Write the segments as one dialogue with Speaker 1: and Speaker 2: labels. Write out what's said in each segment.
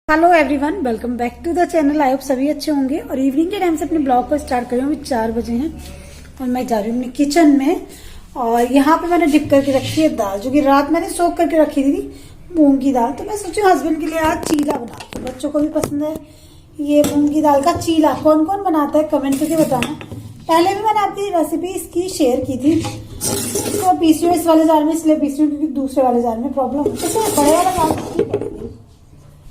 Speaker 1: Hello everyone, welcome back to the channel. I hope सभी अच्छे होंगे। और इवनिंग के टाइम से अपने ब्लॉग को स्टार्ट कर रही हूँ। अभी 4 बजे हैं और मैं जा रही हूँ अपने किचन में। और यहाँ पे मैंने डिप करके रखी है दाल, जो कि रात मैंने सोख करके रखी थी, मूंग की दाल। तो मैं सोची हस्बैंड के लिए आज चीला बना दूँ, बच्चों को भी पसंद है ये मूंग की दाल का चीला। कौन कौन बनाता है कमेंट करके बताना। पहले भी मैंने आपकी रेसिपी इसकी शेयर की थी, तो पीस रही हूँ इस वाले जार में, इसलिए पीस रही हूँ क्योंकि दूसरे वाले जार में प्रॉब्लम है। तो बड़े वाला जार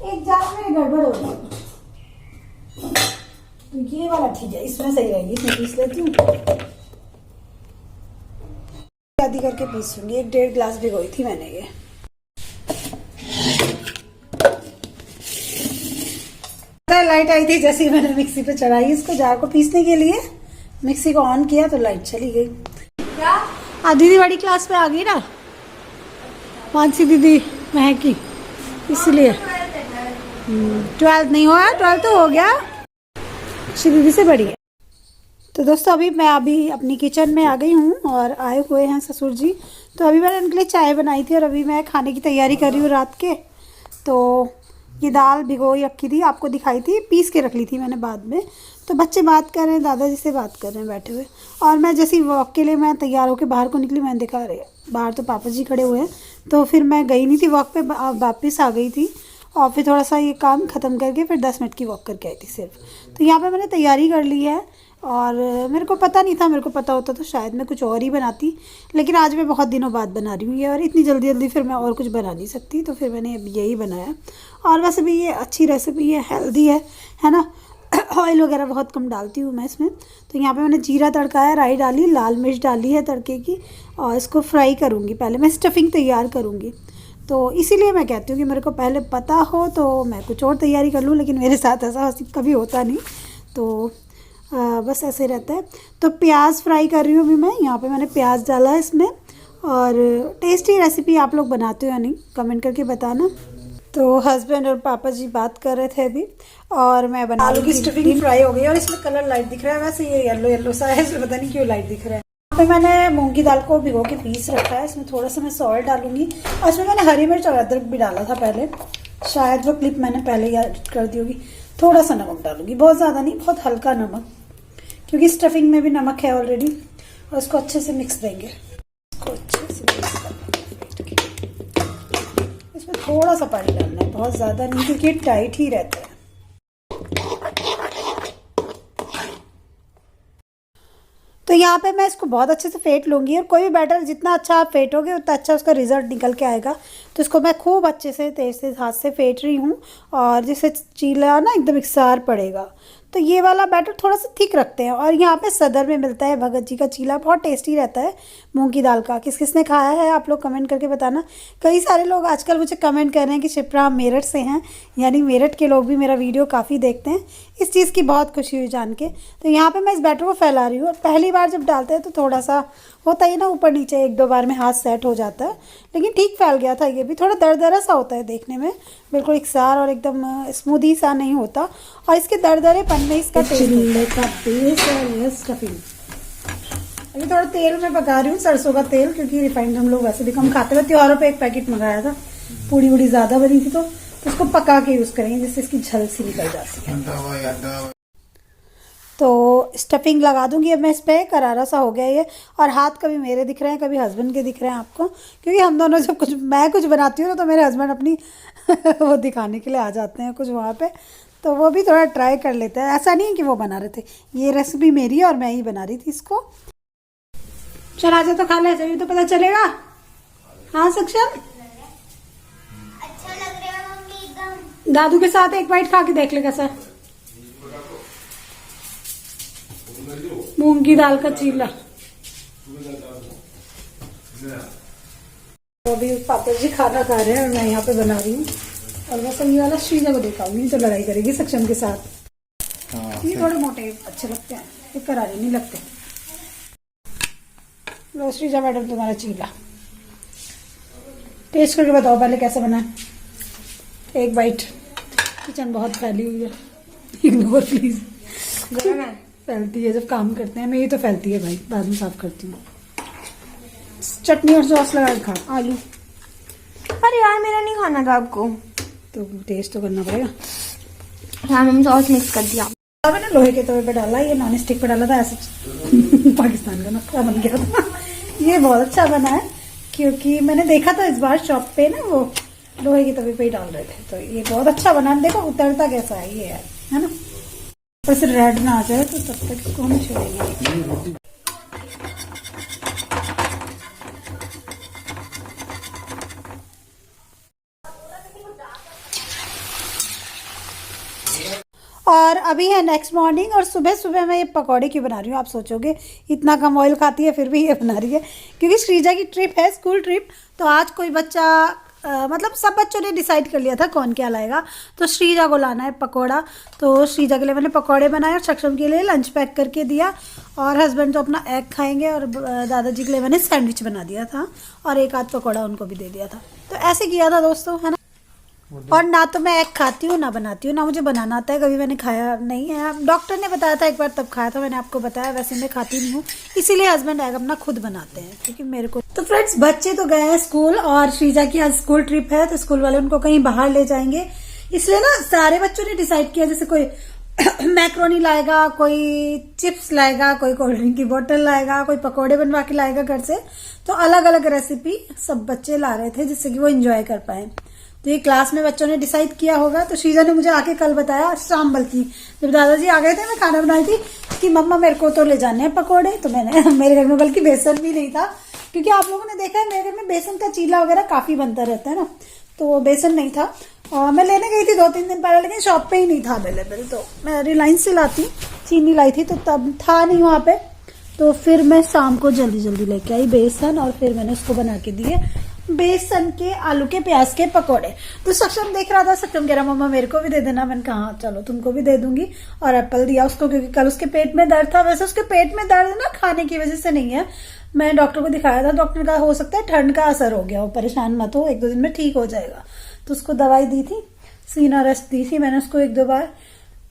Speaker 1: एक जार में गड़बड़ हो गई, तो ये वाला ठीक है, इसमें सही रहेगी। इसमें पीस लेती हूँ, आधी करके पीसूंगी। 1-1.5 गिलास भिगोई थी मैंने ये। लाइट आई थी जैसे ही मैंने मिक्सी पे चढ़ाई इसको, जार को पीसने के लिए मिक्सी को ऑन किया तो लाइट चली गई। क्या दीदी बड़ी क्लास में आ गई ना, मानसी दीदी महक की, इसलिए 12 नहीं हुआ, 12 तो हो गया, दीदी से बड़ी है। तो दोस्तों मैं अभी अपनी किचन में आ गई हूँ और आए हुए हैं ससुर जी। तो अभी मैंने उनके लिए चाय बनाई थी और अभी मैं खाने की तैयारी कर रही हूँ रात के। तो ये दाल भिगोई रखी थी, आपको दिखाई थी, पीस के रख ली थी मैंने बाद में। तो बच्चे बात कर रहे हैं, दादाजी से बात कर रहे हैं बैठे हुए। और मैं जैसे वॉक के लिए मैं तैयार होकर बाहर को निकली, मैंने देखा रहे बाहर तो पापा जी खड़े हुए हैं। तो फिर मैं गई नहीं थी वॉक पे, वापस आ गई थी और फिर थोड़ा सा ये काम ख़त्म करके फिर 10 मिनट की वॉक करके आई थी सिर्फ। तो यहाँ पे मैंने तैयारी कर ली है और मेरे को पता नहीं था, मेरे को पता होता तो शायद मैं कुछ और ही बनाती, लेकिन आज मैं बहुत दिनों बाद बना रही हूँ ये। और इतनी जल्दी जल्दी फिर मैं और कुछ बना नहीं सकती, तो फिर मैंने अब यही बनाया। और वैसे भी ये अच्छी रेसिपी है हेल्दी है ना। ऑयल वगैरह बहुत कम डालती हूँ मैं इसमें। तो यहाँ पे मैंने जीरा तड़काया, राई डाली, लाल मिर्च डाली है तड़के की, और इसको फ्राई करूँगी। पहले मैं स्टफिंग तैयार करूँगी, तो इसीलिए मैं कहती हूँ कि मेरे को पहले पता हो तो मैं कुछ और तैयारी कर लूँ, लेकिन मेरे साथ ऐसा कभी होता नहीं। तो बस ऐसे रहता है। तो प्याज फ्राई कर रही हूँ अभी मैं। यहाँ पे मैंने प्याज डाला है इसमें। और टेस्टी रेसिपी आप लोग बनाते हो या नहीं कमेंट करके बताना। तो हस्बैंड और पापा जी बात कर रहे थे अभी, और मैं बना आलू की स्टफिंग फ्राई हो गई और इसमें कलर लाइट दिख रहा है। वैसे ये येलो येलो सा है, इसमें पता नहीं क्यों लाइट दिख रहा है। यहाँ पे मैंने मूंग की दाल को भिगो के पीस रखा है। इसमें थोड़ा सा मैं सॉल्ट डालूंगी और इसमें मैंने हरी मिर्च और अदरक भी डाला था पहले, शायद वो क्लिप मैंने पहले याद कर दी होगी। थोड़ा सा नमक डालूंगी, बहुत ज़्यादा नहीं, बहुत हल्का नमक, क्योंकि स्टफिंग में भी नमक है ऑलरेडी। और इसको अच्छे से मिक्स देंगे, इसको अच्छे से मिक्स करना। इसमें थोड़ा सा पानी डालना है, बहुत ज़्यादा नहीं, क्योंकि टाइट ही रहता है। तो यहाँ पे मैं इसको बहुत अच्छे से फेंट लूँगी। और कोई भी बैटर जितना अच्छा आप फेंटोगे उतना अच्छा उसका रिजल्ट निकल के आएगा। तो इसको मैं खूब अच्छे से तेज से हाथ से फेंट रही हूँ, और जिससे चीला ना एकदम एकसार पड़ेगा। तो ये वाला बैटर थोड़ा सा थिक रखते हैं। और यहाँ पे सदर में मिलता है भगत जी का चीला, बहुत टेस्टी रहता है मूंग की दाल का। किस किसने खाया है आप लोग कमेंट करके बताना। कई सारे लोग आजकल मुझे कमेंट कर रहे हैं कि शिप्रा मेरठ से हैं, यानी मेरठ के लोग भी मेरा वीडियो काफ़ी देखते हैं। इस चीज़ की बहुत खुशी हुई जान के। तो यहाँ पे मैं इस बैटर को फैला रही हूँ। और पहली बार जब डालते हैं तो थोड़ा सा होता ही ना, ऊपर नीचे 1-2 बार में हाथ सेट हो जाता है, लेकिन ठीक फैल गया था। ये भी थोड़ा दरदरा सा होता है देखने में, बिल्कुल एकसार और एकदम स्मूदी सा नहीं होता। और इसके दरदरेपन में इसका स्टफिंग। अभी थोड़ा तेल में पका रही हूँ, सरसों का तेल, क्योंकि रिफाइंड हम लोग वैसे भी कम खाते हैं। त्योहारों पे एक पैकेट मंगाया था, पूड़ी वूड़ी ज़्यादा बनी थी, तो उसको पका के यूज़ करेंगे जिससे इसकी झल सी निकल जाती है। तो स्टफिंग लगा दूंगी अब मैं इस पर। करारा सा हो गया ये, और हाथ कभी मेरे दिख रहे हैं कभी हस्बैंड के दिख रहे हैं आपको, क्योंकि हम दोनों जब मैं कुछ बनाती हूँ ना तो मेरे हस्बैंड अपनी वो दिखाने के लिए आ जाते हैं कुछ वहाँ पे। तो वो भी थोड़ा ट्राई कर लेते हैं। ऐसा नहीं है कि वो बना रहे थे, ये रेसिपी मेरी है और मैं ही बना रही थी इसको। चल आ जा तो खा ले, जब तो पता चलेगा। हाँ सक्षम, अच्छा लग रहा है मम्मी एकदम। दादू के साथ एक बाइट खा के देख ले कैसा मूंग की दाल का चीला। तो अभी पापा जी खाना खा रहे हैं और मैं यहाँ पे बना रही हूँ। और बस ये वाला श्रीजा को दिखाऊंगी तो लड़ाई करेगी सक्षम के साथ। ये थोड़े मोटे अच्छे लगते हैं, ये करारे नहीं लगते। लो श्रीजा मैडम तुम्हारा चीला टेस्ट करके बताओ पहले कैसा बना है। एक बाइट। किचन बहुत फैली हुई है, इग्नोर प्लीज। फैलती है जब काम करते हैं, मेरी तो फैलती है भाई, बाद में साफ करती हूँ। चटनी और सॉस लगा के खा। आलू,
Speaker 2: अरे यार मेरा नहीं खाना था आपको।
Speaker 1: तो टेस्ट तो करना पड़ेगा।
Speaker 2: हाँ मम्मी सॉस मिक्स कर दिया।
Speaker 1: मैंने लोहे के तवे पे डाला, ये नॉन स्टिक पे डाला था, ऐसे पाकिस्तान का नुस्खा बन गया था। ये बहुत अच्छा बना है क्योंकि मैंने देखा था इस बार शॉप पे ना, वो लोहे के तवे पे ही डाल रहे थे, तो ये बहुत अच्छा बना। देखो उतरता कैसा है ये है ना, बस रेड ना आ जाए तो तब तक इसको हम छोड़ेंगे। और अभी है नेक्स्ट मॉर्निंग, और सुबह सुबह मैं ये पकौड़े क्यों बना रही हूँ आप सोचोगे, इतना कम ऑयल खाती है फिर भी ये बना रही है क्योंकि श्रीजा की ट्रिप है, स्कूल ट्रिप। तो आज कोई बच्चा मतलब सब बच्चों ने डिसाइड कर लिया था कौन क्या लाएगा, तो श्रीजा को लाना है पकौड़ा। तो श्रीजा के लिए मैंने पकौड़े बनाए और सक्षम के लिए लंच पैक करके दिया, और हस्बैंड तो अपना एग खाएंगे, और दादाजी के लिए मैंने सैंडविच बना दिया था और एक आध पकौड़ा उनको भी दे दिया था। तो ऐसे किया था दोस्तों, है ना। और ना तो मैं एग खाती हूँ ना बनाती हूँ, ना मुझे बनाना आता है, कभी मैंने खाया नहीं है। डॉक्टर ने बताया था एक बार तब खाया था, मैंने आपको बताया, वैसे मैं खाती नहीं हूँ, इसीलिए हस्बैंड एग अपना खुद बनाते हैं क्योंकि मेरे को। तो फ्रेंड्स बच्चे तो गए हैं स्कूल, और श्रीजा की आज स्कूल ट्रिप है, तो स्कूल वाले उनको कहीं बाहर ले जाएंगे, इसलिए ना सारे बच्चों ने डिसाइड किया, जैसे कोई मैक्रोनी लाएगा, कोई चिप्स लाएगा, कोई कोल्ड ड्रिंक की बोतल लाएगा, कोई पकौड़े बनवा के लाएगा घर से। तो अलग अलग रेसिपी सब बच्चे ला रहे थे जिससे कि वो एंजॉय कर पाए। तो ये क्लास में बच्चों ने डिसाइड किया होगा। तो श्रीजा ने मुझे आके कल बताया, शाम बल्कि जब दादाजी आ गए थे मैं खाना बनाई थी, कि मम्मा मेरे को तो ले जाने हैं पकौड़े। तो मैंने मेरे घर में बल्कि बेसन भी नहीं था, क्योंकि आप लोगों ने देखा है मेरे घर में बेसन का चीला वगैरह काफी बनता रहता है ना, तो बेसन नहीं था। और मैं लेने गई थी 2-3 दिन पहले, लेकिन शॉप पे ही नहीं था अवेलेबल, तो मैं रिलायंस से लाती, चीनी लाई थी तो तब था नहीं वहां पे। तो फिर मैं शाम को जल्दी जल्दी लेके आई बेसन, और फिर मैंने उसको बना के दिए बेसन के आलू के प्याज के पकोड़े। तो सक्षम देख रहा था, सक्षम कह रहा मम्मा मेरे को भी दे देना। मैंने कहा चलो तुमको भी दे दूंगी, और एप्पल दिया उसको क्योंकि कल उसके पेट में दर्द था। वैसे उसके पेट में दर्द ना खाने की वजह से नहीं है, मैं डॉक्टर को दिखाया था, डॉक्टर का हो सकता है ठंड का असर हो गया हो, परेशान मत हो, 1-2 दिन में ठीक हो जाएगा। तो उसको दवाई दी थी, सीना रेस्ट दी थी मैंने उसको 1-2 बार,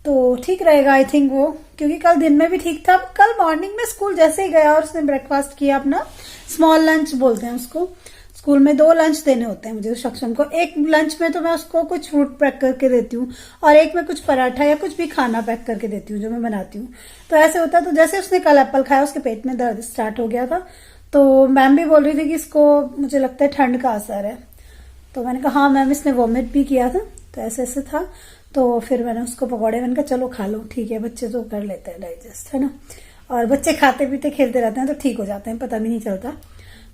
Speaker 1: तो ठीक रहेगा आई थिंक वो, क्योंकि कल दिन में भी ठीक था। कल मॉर्निंग में स्कूल जैसे ही गया और उसने ब्रेकफास्ट किया अपना, स्मॉल लंच बोलते हैं उसको, स्कूल में 2 लंच देने होते हैं मुझे सक्षम को। एक लंच में तो मैं उसको कुछ फ्रूट पैक करके देती हूँ, और एक में कुछ पराठा या कुछ भी खाना पैक करके देती हूँ जो मैं बनाती हूँ। तो ऐसे होता है। तो जैसे उसने कल एप्पल खाया उसके पेट में दर्द स्टार्ट हो गया था, तो मैम भी बोल रही थी कि इसको मुझे लगता है ठंड का असर है। तो मैंने कहा हाँ मैम, इसने वॉमिट भी किया था, तो ऐसे ऐसे था। तो फिर मैंने उसको पकौड़े, मैंने कहा चलो खा लो, ठीक है, बच्चे तो कर लेते हैं डाइजेस्ट, है ना। और बच्चे खाते पीते खेलते रहते हैं तो ठीक हो जाते हैं, पता भी नहीं चलता।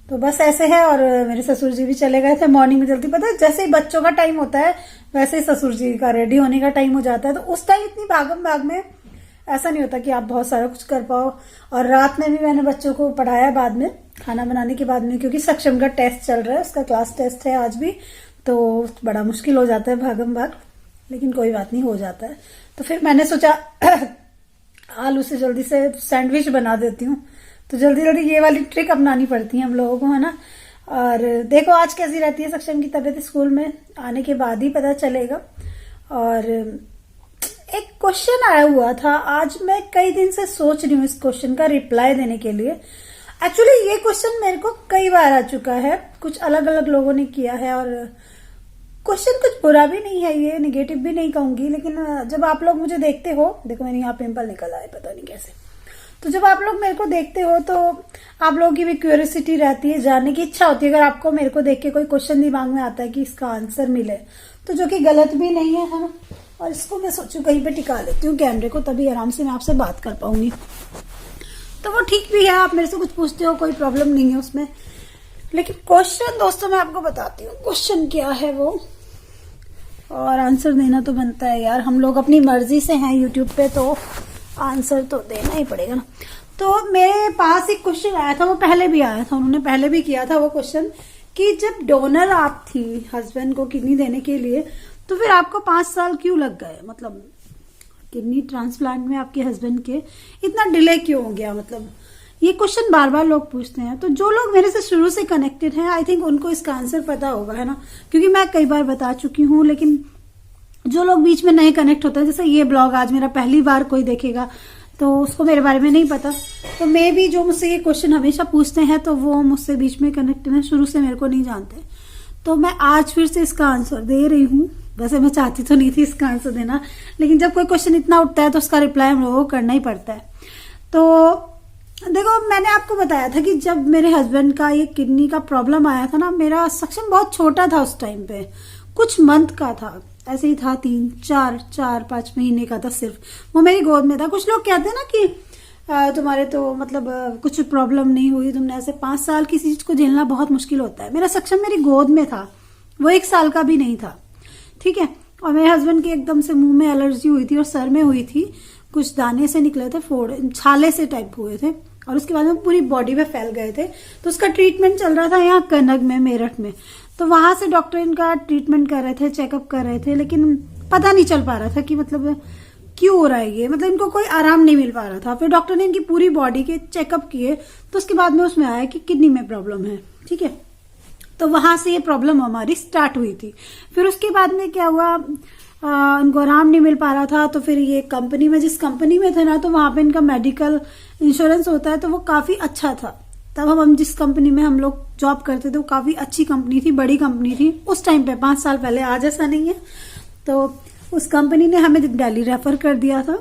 Speaker 1: तो बस ऐसे है। और मेरे ससुर जी भी चले गए थे मॉर्निंग में जल्दी, पता है जैसे ही बच्चों का टाइम होता है वैसे ही ससुर जी का रेडी होने का टाइम हो जाता है। तो उस टाइम इतनी भागम भाग में ऐसा नहीं होता कि आप बहुत सारा कुछ कर पाओ। और रात में भी मैंने बच्चों को पढ़ाया बाद में, खाना बनाने के बाद में, क्योंकि सक्षम का टेस्ट चल रहा है, उसका क्लास टेस्ट है आज भी, तो बड़ा मुश्किल हो जाता है भागम भाग, लेकिन कोई बात नहीं, हो जाता है। तो फिर मैंने सोचा आलू से जल्दी से सैंडविच बना देती हूँ, तो जल्दी जल्दी ये वाली ट्रिक अपनानी पड़ती है हम लोगों को, है ना। और देखो आज कैसी रहती है सक्षम की तबीयत, स्कूल में आने के बाद ही पता चलेगा। और एक क्वेश्चन आया हुआ था आज, मैं कई दिन से सोच रही हूँ इस क्वेश्चन का रिप्लाई देने के लिए। एक्चुअली ये क्वेश्चन मेरे को कई बार आ चुका है, कुछ अलग अलग लोगों ने किया है, और क्वेश्चन कुछ बुरा भी नहीं है, ये निगेटिव भी नहीं कहूंगी, लेकिन जब आप लोग मुझे देखते हो, देखो मेरे यहाँ पिंपल निकल आए पता नहीं कैसे, तो जब आप लोग मेरे को देखते हो तो आप लोगों की भी क्यूरियोसिटी रहती है, जानने की इच्छा होती है। अगर आपको मेरे को देख के कोई क्वेश्चन दिमाग में आता है कि इसका आंसर मिले, तो जो कि गलत भी नहीं है ना। और इसको मैं सोचू कहीं पे टिका लेती हूँ कैमरे को, तभी आराम से मैं आपसे बात कर पाऊंगी, तो वो ठीक भी है। आप मेरे से कुछ पूछते हो, कोई प्रॉब्लम नहीं है उसमें। लेकिन क्वेश्चन दोस्तों मैं आपको बताती हूँ क्वेश्चन क्या है वो, और आंसर देना तो बनता है यार, हम लोग अपनी मर्जी से हैं यूट्यूब पे, तो आंसर तो देना ही पड़ेगा ना। तो मेरे पास एक क्वेश्चन आया था, वो पहले भी आया था, उन्होंने पहले भी किया था वो क्वेश्चन, कि जब डोनर आप थी हस्बैंड को किडनी देने के लिए, तो फिर आपको 5 साल क्यों लग गए, मतलब किडनी ट्रांसप्लांट में आपके हस्बैंड के इतना डिले क्यों हो गया, मतलब ये क्वेश्चन बार बार लोग पूछते हैं। तो जो लोग मेरे से शुरू से कनेक्टेड हैं, आई थिंक उनको इसका आंसर पता होगा, है ना, क्योंकि मैं कई बार बता चुकी हूँ। लेकिन जो लोग बीच में नए कनेक्ट होते हैं, जैसे ये ब्लॉग आज मेरा पहली बार कोई देखेगा, तो उसको मेरे बारे में नहीं पता, तो मे भी जो मुझसे ये क्वेश्चन हमेशा पूछते हैं, तो वो मुझसे बीच में कनेक्टेड है, शुरू से मेरे को नहीं जानते। तो मैं आज फिर से इसका आंसर दे रही हूँ वैसे मैं चाहती तो नहीं थी इसका आंसर देना, लेकिन जब कोई क्वेश्चन इतना उठता है तो उसका रिप्लाई हम लोगों को करना ही पड़ता है। तो देखो, मैंने आपको बताया था कि जब मेरे हस्बैंड का ये किडनी का प्रॉब्लम आया था ना, मेरा सक्शन बहुत छोटा था उस टाइम पे, कुछ मंथ का था, ऐसे ही था, 3-4-5 महीने का था सिर्फ। वो मेरी गोद में था। कुछ लोग कहते हैं ना कि तुम्हारे तो मतलब कुछ प्रॉब्लम नहीं हुई, तुमने ऐसे 5 साल किसी चीज को झेलना बहुत मुश्किल होता है। मेरा सक्शन मेरी गोद में था, वो 1 साल का भी नहीं था, ठीक है। और मेरे हस्बैंड के एकदम से मुंह में एलर्जी हुई थी और सर में हुई थी, कुछ दाने से निकले थे, छाले से टाइप हुए थे, और उसके बाद में पूरी बॉडी में फैल गए थे। तो उसका ट्रीटमेंट चल रहा था यहाँ कनक में, मेरठ में। तो वहां से डॉक्टर इनका ट्रीटमेंट कर रहे थे, चेकअप कर रहे थे, लेकिन पता नहीं चल पा रहा था कि मतलब क्यों हो रहा है ये, मतलब इनको कोई आराम नहीं मिल पा रहा था। फिर डॉक्टर ने इनकी पूरी बॉडी के चेकअप किए, तो उसके बाद में उसमें आया कि किडनी में प्रॉब्लम है, ठीक है। तो वहां से ये प्रॉब्लम हमारी स्टार्ट हुई थी। फिर उसके बाद में क्या हुआ, इनको आराम नहीं मिल पा रहा था। तो फिर ये कंपनी में, जिस कंपनी में थे ना, तो वहां पे इनका मेडिकल इंश्योरेंस होता है, तो वो काफी अच्छा था। तब हम जिस कंपनी में हम लोग जॉब करते थे वो काफी अच्छी कंपनी थी, बड़ी कंपनी थी उस टाइम पे, 5 साल पहले, आज ऐसा नहीं है। तो उस कंपनी ने हमें दिल्ली रेफर कर दिया था,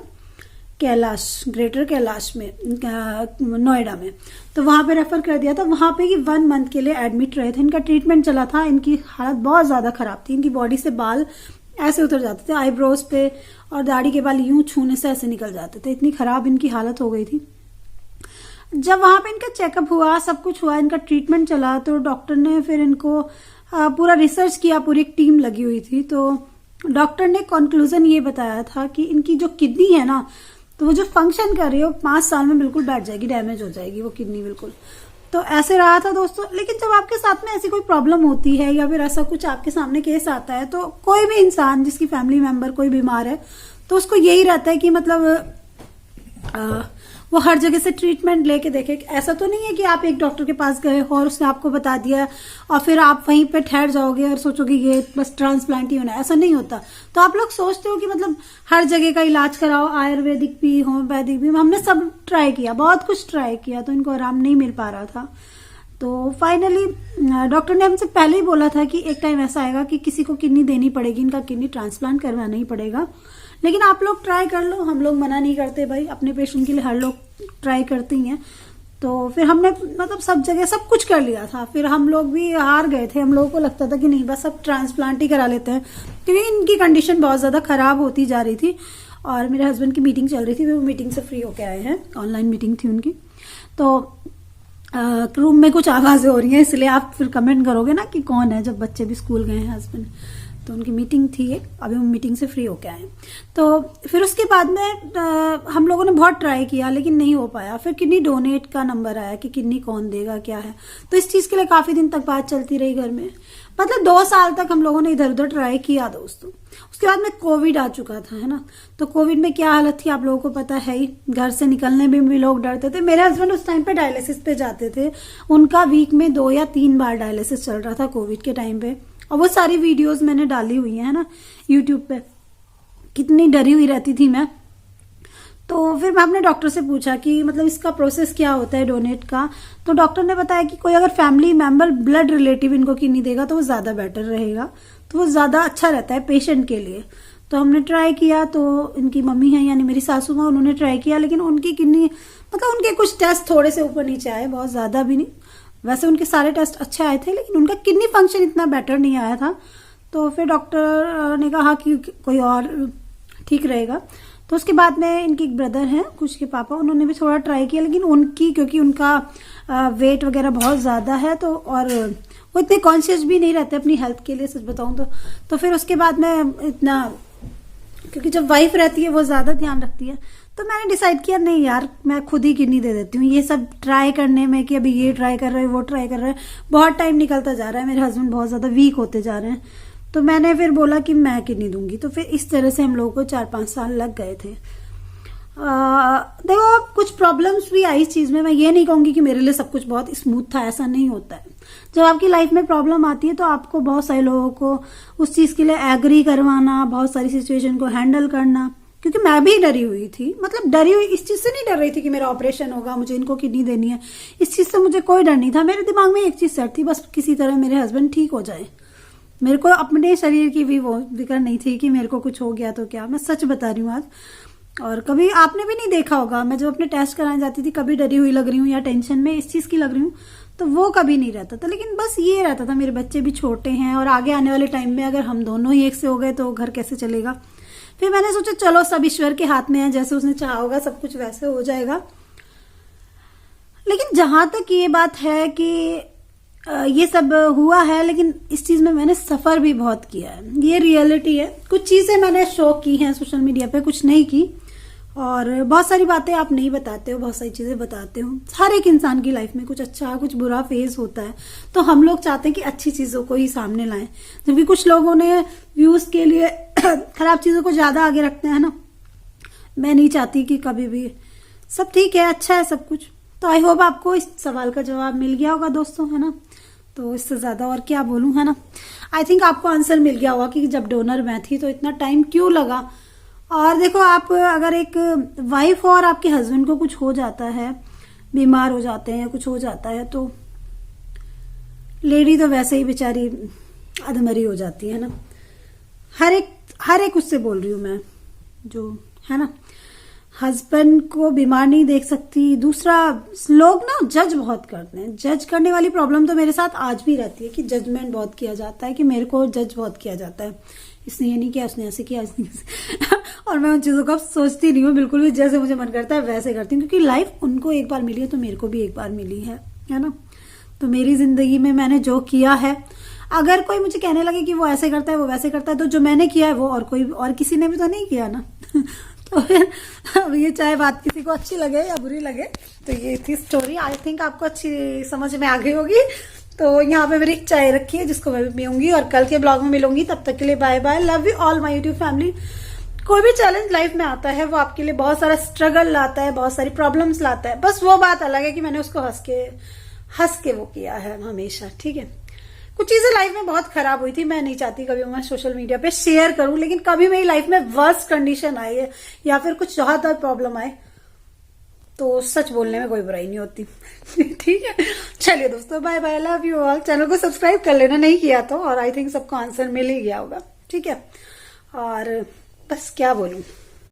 Speaker 1: कैलाश, ग्रेटर कैलाश में, नोएडा में। तो वहां पे रेफर कर दिया था। वहां पे 1 मंथ के लिए एडमिट रहे थे, इनका ट्रीटमेंट चला था। इनकी हालत बहुत ज्यादा खराब थी, इनकी बॉडी से बाल ऐसे उतर जाते थे, आईब्रोज पे, और दाढ़ी के बाल यूं छूने से ऐसे निकल जाते थे, इतनी खराब इनकी हालत हो गई थी। जब वहां पे इनका चेकअप हुआ, सब कुछ हुआ, इनका ट्रीटमेंट चला, तो डॉक्टर ने फिर इनको पूरा रिसर्च किया, पूरी एक टीम लगी हुई थी। तो डॉक्टर ने कंक्लूजन ये बताया था कि इनकी जो किडनी है ना, तो वो जो फंक्शन कर रही है, 5 साल में बिल्कुल बैठ जाएगी, डैमेज हो जाएगी वो किडनी बिल्कुल। तो ऐसे रहा था दोस्तों। लेकिन जब आपके साथ में ऐसी कोई प्रॉब्लम होती है या फिर ऐसा कुछ आपके सामने केस आता है, तो कोई भी इंसान जिसकी फैमिली मेंबर कोई बीमार है, तो उसको यही रहता है कि मतलब वो हर जगह से ट्रीटमेंट लेके देखे। ऐसा तो नहीं है कि आप एक डॉक्टर के पास गए हो और उसने आपको बता दिया और फिर आप वहीं पे ठहर जाओगे और सोचोगे ये बस ट्रांसप्लांट ही होना है, ऐसा नहीं होता। तो आप लोग सोचते हो कि मतलब हर जगह का इलाज कराओ, आयुर्वेदिक भी, होम्योपैथिक भी, हमने सब ट्राई किया, बहुत कुछ ट्राई किया, तो इनको आराम नहीं मिल पा रहा था। तो फाइनली डॉक्टर ने हमसे पहले ही बोला था कि एक टाइम ऐसा आएगा कि किसी को किडनी देनी पड़ेगी, इनका किडनी ट्रांसप्लांट करवाना ही पड़ेगा। लेकिन आप लोग ट्राई कर लो, हम लोग मना नहीं करते भाई, अपने पेशेंट के लिए हर लोग ट्राई करते ही हैं। तो फिर हमने मतलब सब जगह सब कुछ कर लिया था। फिर हम लोग भी हार गए थे, हम लोगों को लगता था कि नहीं बस अब ट्रांसप्लांट ही करा लेते हैं, क्योंकि इनकी कंडीशन बहुत ज्यादा खराब होती जा रही थी। और मेरे हस्बैंड की मीटिंग चल रही थी, वो मीटिंग से फ्री होके आए हैं, ऑनलाइन मीटिंग थी उनकी। तो रूम में कुछ आवाजें हो रही हैं, इसलिए आप फिर कमेंट करोगे ना कि कौन है, जब बच्चे भी स्कूल गए हैं हस्बैंड। तो उनकी मीटिंग थी एक, अभी हम मीटिंग से फ्री होके आए। तो फिर उसके बाद में हम लोगों ने बहुत ट्राई किया, लेकिन नहीं हो पाया। फिर किडनी डोनेट का नंबर आया कि किडनी कौन देगा, क्या है। तो इस चीज के लिए काफी दिन तक बात चलती रही घर में, मतलब 2 साल तक हम लोगों ने इधर उधर ट्राई किया दोस्तों। उसके बाद में कोविड आ चुका था, है ना। तो कोविड में क्या हालत थी आप लोगों को पता है ही, घर से निकलने में भी लोग डरते थे। मेरे हस्बैंड उस टाइम पे डायलिसिस पे जाते थे, उनका वीक में 2 या 3 बार डायलिसिस चल रहा था कोविड के टाइम पे। और वो सारी वीडियोस मैंने डाली हुई है ना यूट्यूब पे, कितनी डरी हुई रहती थी मैं। तो फिर मैं अपने डॉक्टर से पूछा कि मतलब इसका प्रोसेस क्या होता है डोनेट का। तो डॉक्टर ने बताया कि कोई अगर फैमिली मेंबर ब्लड रिलेटिव इनको किडनी देगा तो वो ज्यादा बेटर रहेगा, तो वो ज्यादा अच्छा रहता है पेशेंट के लिए। तो हमने ट्राई किया, तो इनकी मम्मी है यानी मेरी सासू माँ, उन्होंने ट्राई किया, लेकिन उनकी किडनी मतलब उनके कुछ टेस्ट थोड़े से ऊपर नीचे आए, बहुत ज्यादा भी नहीं। वैसे उनके सारे टेस्ट अच्छे आए थे, लेकिन उनका किडनी फंक्शन इतना बेटर नहीं आया था। तो फिर डॉक्टर ने कहा कि कोई और ठीक रहेगा। तो उसके बाद में इनके एक ब्रदर हैं, कुछ के पापा, उन्होंने भी थोड़ा ट्राई किया, लेकिन उनकी क्योंकि उनका वेट वगैरह बहुत ज्यादा है, तो और वो इतने कॉन्शियस भी नहीं रहते अपनी हेल्थ के लिए, सच बताऊं तो फिर उसके बाद में इतना, क्योंकि जब वाइफ रहती है वो ज्यादा ध्यान रखती है, तो मैंने डिसाइड किया नहीं यार मैं खुद ही किडनी दे देती हूँ। ये सब ट्राई करने में कि अभी ये ट्राई कर रहे हैं, वो ट्राई कर रहे हैं, बहुत टाइम निकलता जा रहा है, मेरे हस्बैंड बहुत ज्यादा वीक होते जा रहे हैं। तो मैंने फिर बोला कि मैं किडनी दूंगी। तो फिर इस तरह से हम लोगों को 4-5 साल लग गए थे। देखो कुछ प्रॉब्लम्स भी आई इस चीज में, मैं ये नहीं कहूंगी कि मेरे लिए सब कुछ बहुत स्मूथ था, ऐसा नहीं होता है। जब आपकी लाइफ में प्रॉब्लम आती है तो आपको बहुत सारे लोगों को उस चीज के लिए एग्री करवाना, बहुत सारी सिचुएशन को हैंडल करना, क्योंकि मैं भी डरी हुई थी। मतलब डरी हुई इस चीज से नहीं डर रही थी कि मेरा ऑपरेशन होगा, मुझे इनको किडनी देनी है, इस चीज से मुझे कोई डर नहीं था। मेरे दिमाग में एक चीज सेट थी, बस किसी तरह मेरे हस्बैंड ठीक हो जाए। मेरे को अपने शरीर की भी वो फिक्र नहीं थी कि मेरे को कुछ हो गया तो क्या। मैं सच बता रही हूँ आज। और कभी आपने भी नहीं देखा होगा, मैं जब अपने टेस्ट कराने जाती थी कभी डरी हुई लग रही हूँ या टेंशन में इस चीज की लग रही हूँ, तो वो कभी नहीं रहता था। लेकिन बस ये रहता था मेरे बच्चे भी छोटे हैं और आगे आने वाले टाइम में अगर हम दोनों ही एक से हो गए तो घर कैसे चलेगा। फिर मैंने सोचा चलो सब ईश्वर के हाथ में है, जैसे उसने चाहा होगा सब कुछ वैसे हो जाएगा। लेकिन जहां तक ये बात है कि ये सब हुआ है, लेकिन इस चीज में मैंने सफर भी बहुत किया है, ये रियलिटी है। कुछ चीजें मैंने शो की हैं सोशल मीडिया पे, कुछ नहीं की। और बहुत सारी बातें आप नहीं बताते हो, बहुत सारी चीजें बताते हो। हर एक इंसान की लाइफ में कुछ अच्छा कुछ बुरा फेज होता है, तो हम लोग चाहते हैं कि अच्छी चीजों को ही सामने लाएं, जबकि कुछ लोगों ने व्यूज के लिए खराब चीजों को ज्यादा आगे रखते हैं ना। मैं नहीं चाहती कि कभी भी, सब ठीक है, अच्छा है सब कुछ। तो आई होप आपको इस सवाल का जवाब मिल गया होगा दोस्तों, है ना। तो इससे ज्यादा और क्या बोलूं, है ना। आई थिंक आपको आंसर मिल गया होगा कि जब डोनर मैं थी तो इतना टाइम क्यों लगा। और देखो, आप अगर एक वाइफ और आपके हस्बैंड को कुछ हो जाता है, बीमार हो जाते हैं, कुछ हो जाता है, तो लेडी तो वैसे ही बेचारी अधमरी हो जाती है ना। हर एक उससे बोल रही हूं मैं, जो है ना, हस्बैंड को बीमार नहीं देख सकती। दूसरा, लोग ना जज बहुत करते हैं। जज करने वाली प्रॉब्लम तो मेरे साथ आज भी रहती है कि जजमेंट बहुत किया जाता है, कि मेरे को जज बहुत किया जाता है, इसने ये नहीं किया, उसने ऐसे किया, इसने ऐसे और मैं उन चीजों को अब सोचती नहीं हूँ बिल्कुल भी। जैसे मुझे मन करता है वैसे करती हूँ, क्योंकि लाइफ उनको एक बार मिली है तो मेरे को भी एक बार मिली है ना। तो मेरी जिंदगी में मैंने जो किया है, अगर कोई मुझे कहने लगे कि वो ऐसे करता है वो वैसे करता है, तो जो मैंने किया है वो और किसी ने भी तो नहीं किया ना। तो फिर अब ये चाहे बात किसी को अच्छी लगे या बुरी लगे, तो ये थी स्टोरी। आई थिंक आपको अच्छी समझ में आ गई होगी। तो यहाँ पे मेरी चाय रखी है जिसको मैं भी पीऊंगी, और कल के ब्लॉग में मिलूंगी। तब तक के लिए bye bye, love you all my YouTube family. कोई भी चैलेंज लाइफ में आता है वो आपके लिए बहुत सारा स्ट्रगल लाता है, बहुत सारी प्रॉब्लम्स लाता है। बस वो बात अलग है कि मैंने उसको हंस के वो किया है हमेशा, ठीक है। कुछ चीजें लाइफ में बहुत खराब हुई थी, मैं नहीं चाहती कभी मैं सोशल मीडिया पे शेयर करूं, लेकिन कभी मेरी लाइफ में वर्स्ट कंडीशन आई है या फिर कुछ ज्यादा प्रॉब्लम आए तो सच बोलने में कोई बुराई नहीं होती। ठीक है, चलिए दोस्तों, bye bye, love you all. Channel को सब्सक्राइब कर लेना नहीं किया तो, और आई थिंक सबको आंसर मिल ही गया होगा, ठीक है। और बस क्या बोलूं।